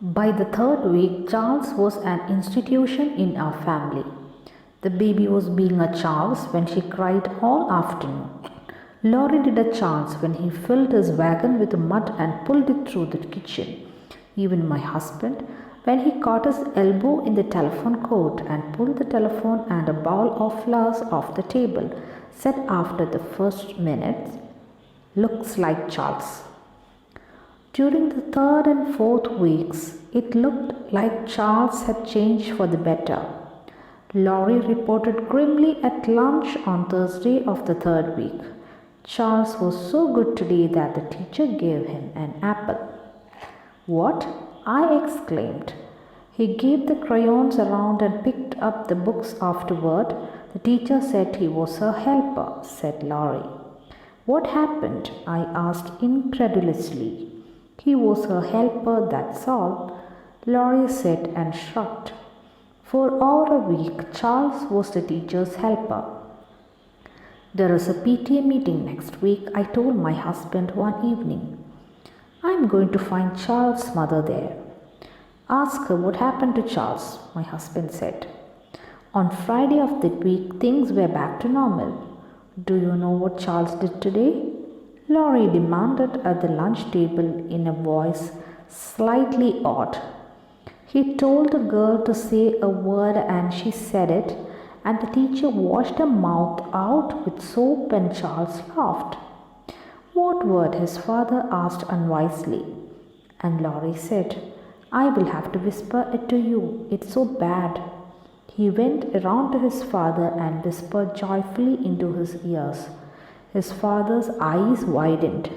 By the third week, Charles was an institution in our family. The baby was being a Charles when she cried all afternoon. Laurie did a Charles when he filled his wagon with mud and pulled it through the kitchen. Even my husband, when he caught his elbow in the telephone cord and pulled the telephone and a bowl of flowers off the table, said after the first minute, "Looks like Charles." During the third and fourth weeks, it looked like Charles had changed for the better. Laurie reported grimly at lunch on Thursday of the third week. Charles was so good today that the teacher gave him an apple. "What?" I exclaimed. "He gave the crayons around and picked up the books afterward. The teacher said he was her helper," said Laurie. "What happened?" I asked incredulously. "He was her helper, that's all," Laurie said and shrugged. For over a week, Charles was the teacher's helper. "There is a PTA meeting next week," I told my husband one evening. "I'm going to find Charles' mother there." "Ask her what happened to Charles," my husband said. On Friday of that week, things were back to normal. "Do you know what Charles did today?" Laurie demanded at the lunch table in a voice slightly odd. "He told a girl to say a word and she said it, and the teacher washed her mouth out with soap and Charles laughed." "What word?" his father asked unwisely. And Laurie said, "I will have to whisper it to you. It's so bad." He went around to his father and whispered joyfully into his ears. His father's eyes widened.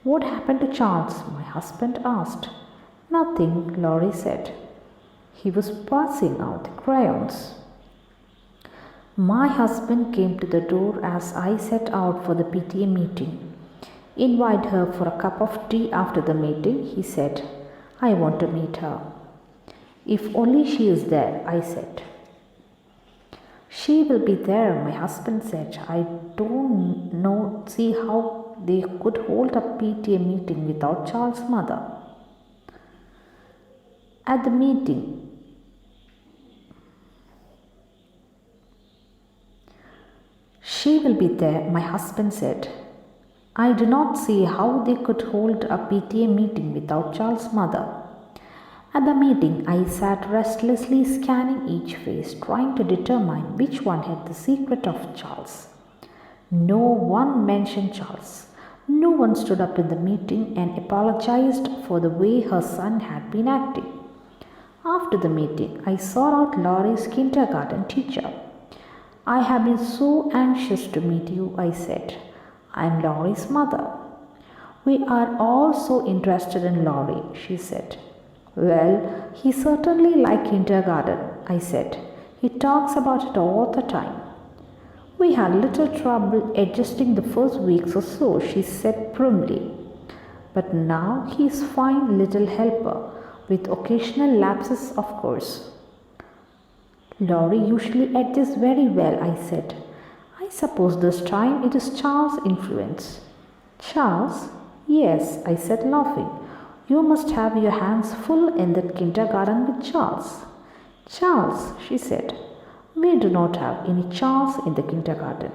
"What happened to Charles?" my husband asked. "Nothing," Laurie said. "He was passing out the crayons." My husband came to the door as I set out for the PTA meeting. "Invite her for a cup of tea after the meeting," he said. "I want to meet her." "If only she is there," I said. "She will be there," my husband said. "I don't see how they could hold a PTA meeting without Charles' mother." At the meeting, "She will be there," my husband said. "I do not see how they could hold a PTA meeting without Charles' mother." At the meeting, I sat restlessly scanning each face, trying to determine which one had the secret of Charles. No one mentioned Charles. No one stood up in the meeting and apologized for the way her son had been acting. After the meeting, I sought out Laurie's kindergarten teacher. "I have been so anxious to meet you," I said. "I am Laurie's mother." "We are all so interested in Laurie," she said. "Well, he certainly liked kindergarten," I said. "He talks about it all the time." "We had little trouble adjusting the first weeks or so," she said primly. "But now he's fine little helper, with occasional lapses, of course." "Laurie usually adjusts very well," I said. "I suppose this time it is Charles' influence." "Charles?" "Yes," I said, laughing. "You must have your hands full in that kindergarten with Charles." "Charles," she said. "We do not have any Charles in the kindergarten."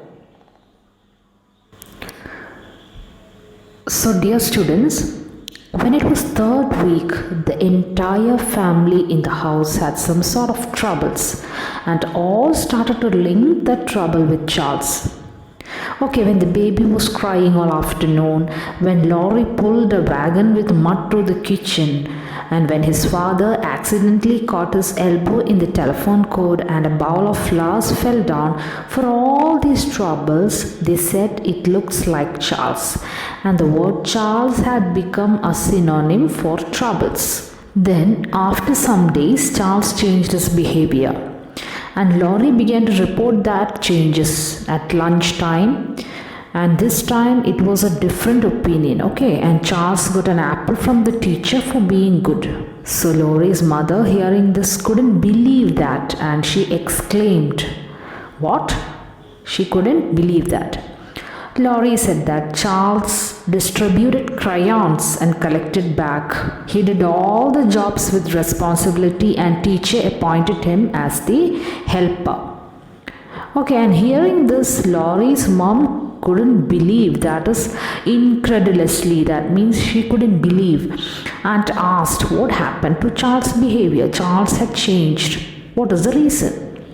So, dear students, when it was third week, the entire family in the house had some sort of troubles, and all started to link that trouble with Charles. Okay, when the baby was crying all afternoon, when Laurie pulled a wagon with mud through the kitchen, and when his father accidentally caught his elbow in the telephone cord and a bowl of flowers fell down, for all these troubles, they said it looks like Charles, and the word Charles had become a synonym for troubles. Then, after some days, Charles changed his behavior. And Laurie began to report that changes at lunchtime. And this time it was a different opinion, okay? And Charles got an apple from the teacher for being good. So Laurie's mother, hearing this, couldn't believe that, and she exclaimed, "What?" She couldn't believe that. Laurie said that Charles distributed crayons and collected back. He did all the jobs with responsibility and teacher appointed him as the helper. Okay, and hearing this, Laurie's mom couldn't believe, that is incredulously, that means she couldn't believe, and asked what happened to Charles' behavior. Charles had changed. What is the reason?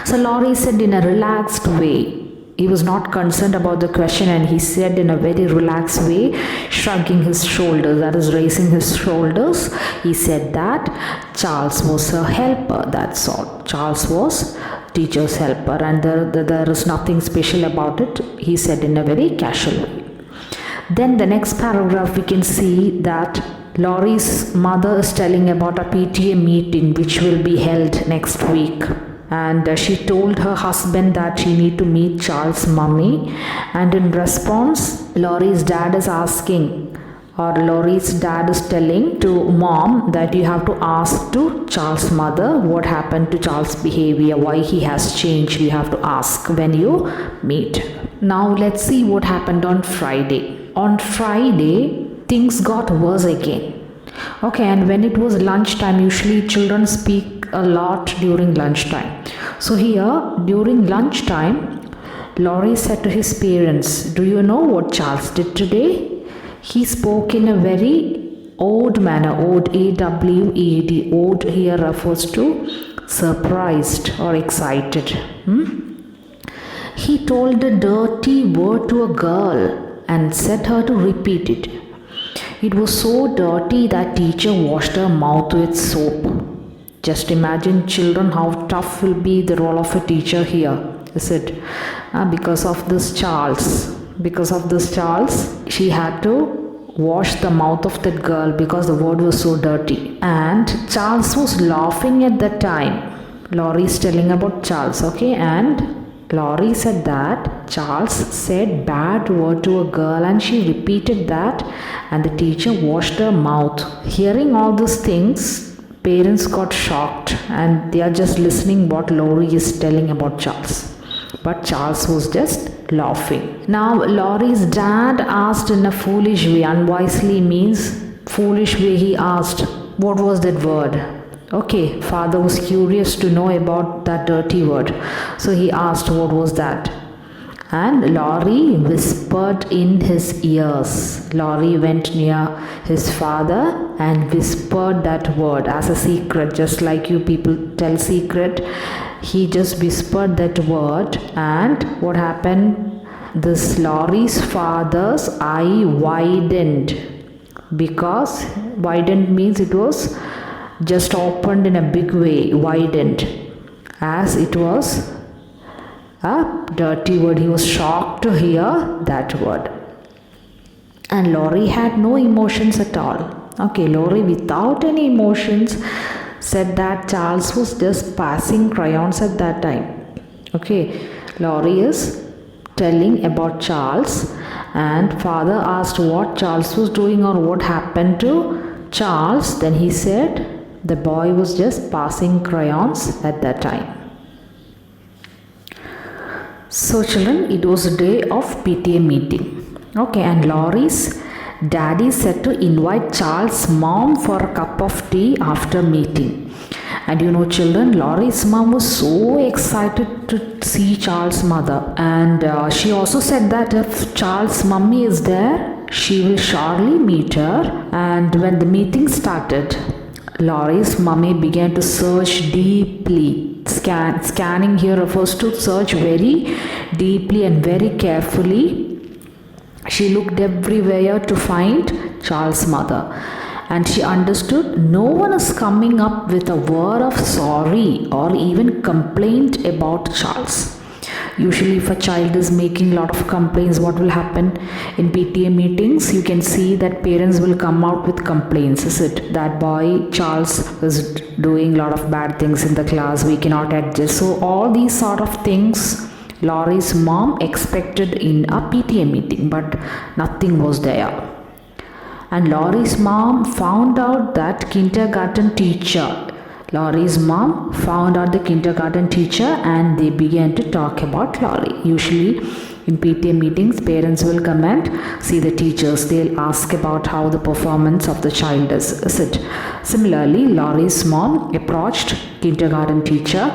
So Laurie said in a relaxed way. He was not concerned about the question, and he said in a very relaxed way, shrugging his shoulders, that is raising his shoulders. He said that Charles was a helper, that's all. Charles was teacher's helper, and there is nothing special about it, he said in a very casual way. Then the next paragraph we can see that Laurie's mother is telling about a PTA meeting which will be held next week. And she told her husband that she need to meet Charles' mummy, and in response Laurie's dad is asking, or Laurie's dad is telling to mom that you have to ask to Charles' mother what happened to Charles' behavior, why he has changed. You have to ask when you meet. Now let's see what happened on Friday. On Friday things got worse again. Okay, and when it was lunchtime, usually children speak a lot during lunchtime. So here, during lunchtime, Laurie said to his parents, "Do you know what Charles did today?" He spoke in a very odd manner. Odd, A-W-E-D. Odd here refers to surprised or excited. He told a dirty word to a girl and set her to repeat it. It was so dirty that teacher washed her mouth with soap. Just imagine, children, how tough will be the role of a teacher here, is it? Because of this Charles, she had to wash the mouth of that girl because the word was so dirty. And Charles was laughing at that time. Laurie is telling about Charles, okay? And Laurie said that Charles said bad word to a girl, and she repeated that, and the teacher washed her mouth. Hearing all these things, parents got shocked, and they are just listening what Laurie is telling about Charles. But Charles was just laughing. Now Laurie's dad asked in a foolish way. Unwisely means foolish way. He asked, what was that word? Okay, father was curious to know about that dirty word. So he asked what was that. And Laurie whispered in his ears. Laurie went near his father and whispered that word as a secret, just like you people tell secret. He just whispered that word, and what happened? This Laurie's father's eye widened, because widened means it was just opened in a big way, widened, as it was a dirty word. He was shocked to hear that word. And Laurie had no emotions at all. Okay, Laurie without any emotions said that Charles was just passing crayons at that time. Okay, Laurie is telling about Charles, and father asked what Charles was doing or what happened to Charles. Then he said the boy was just passing crayons at that time. So children, it was a day of PTA meeting. Okay, and Laurie's daddy said to invite Charles' mom for a cup of tea after meeting. And you know children, Laurie's mom was so excited to see Charles' mother. And she also said that if Charles' mummy is there, she will surely meet her. And when the meeting started, Laurie's mummy began to search deeply. Scanning here refers to search very deeply and very carefully. She looked everywhere to find Charles' mother, and she understood no one is coming up with a word of sorry or even complaint about Charles. Usually if a child is making a lot of complaints, what will happen in PTA meetings? You can see that parents will come out with complaints. Is it that boy Charles is doing a lot of bad things in the class, we cannot adjust. So all these sort of things Laurie's mom expected in a PTA meeting, but nothing was there. And Laurie's mom found out that kindergarten teacher. Laurie's mom found out the kindergarten teacher, and they began to talk about Laurie. Usually In PTA meetings, parents will come and see the teachers. They'll ask about how the performance of the child is it. Similarly, Laurie's mom approached kindergarten teacher,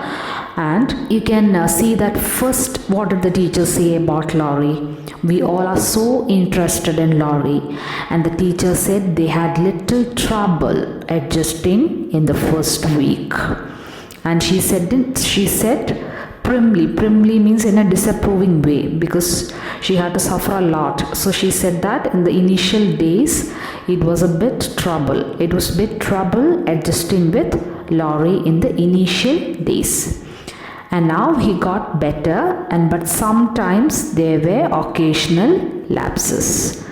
and you can see that first what did the teacher say about Laurie? We all are so interested in Laurie, and the teacher said they had little trouble adjusting in the first week. And she said primly means in a disapproving way, because she had to suffer a lot. So she said that in the initial days it was a bit trouble adjusting with Laurie in the initial days. And now he got better, but sometimes there were occasional lapses.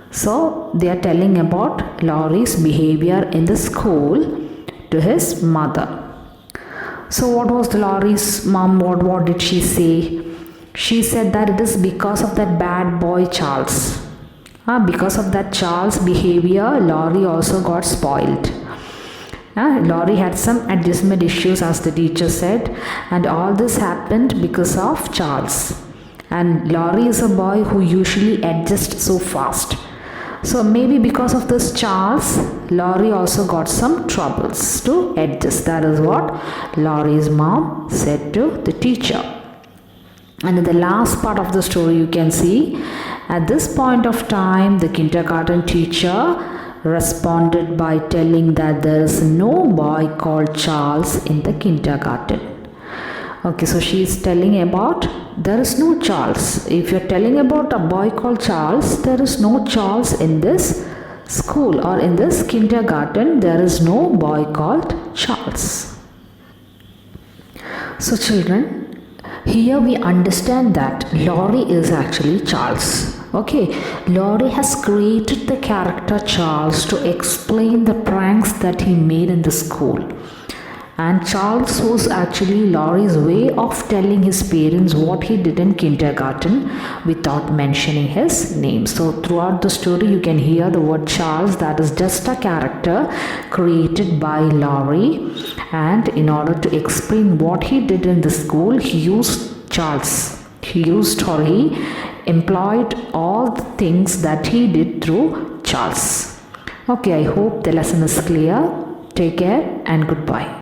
So they are telling about Laurie's behavior in the school to his mother. So what was Laurie's mom? What did she say? She said that it is because of that bad boy Charles. Because of that Charles' behavior, Laurie also got spoiled. Laurie had some adjustment issues, as the teacher said, and all this happened because of Charles. And Laurie is a boy who usually adjusts so fast. So maybe because of this Charles, Laurie also got some troubles to adjust. That is what Laurie's mom said to the teacher. And in the last part of the story, you can see at this point of time, the kindergarten teacher responded by telling that there is no boy called Charles in the kindergarten. Okay, so she is telling about there is no Charles. If you're telling about a boy called Charles, there is no Charles in this school or in this kindergarten. There is no boy called Charles. So children, here we understand that Laurie is actually Charles. Okay, Laurie has created the character Charles to explain the pranks that he made in the school. And Charles was actually Laurie's way of telling his parents what he did in kindergarten without mentioning his name. So throughout the story, you can hear the word Charles. That is just a character created by Laurie. And in order to explain what he did in the school, he used Charles. He employed all the things that he did through Charles. Okay, I hope the lesson is clear. Take care and goodbye.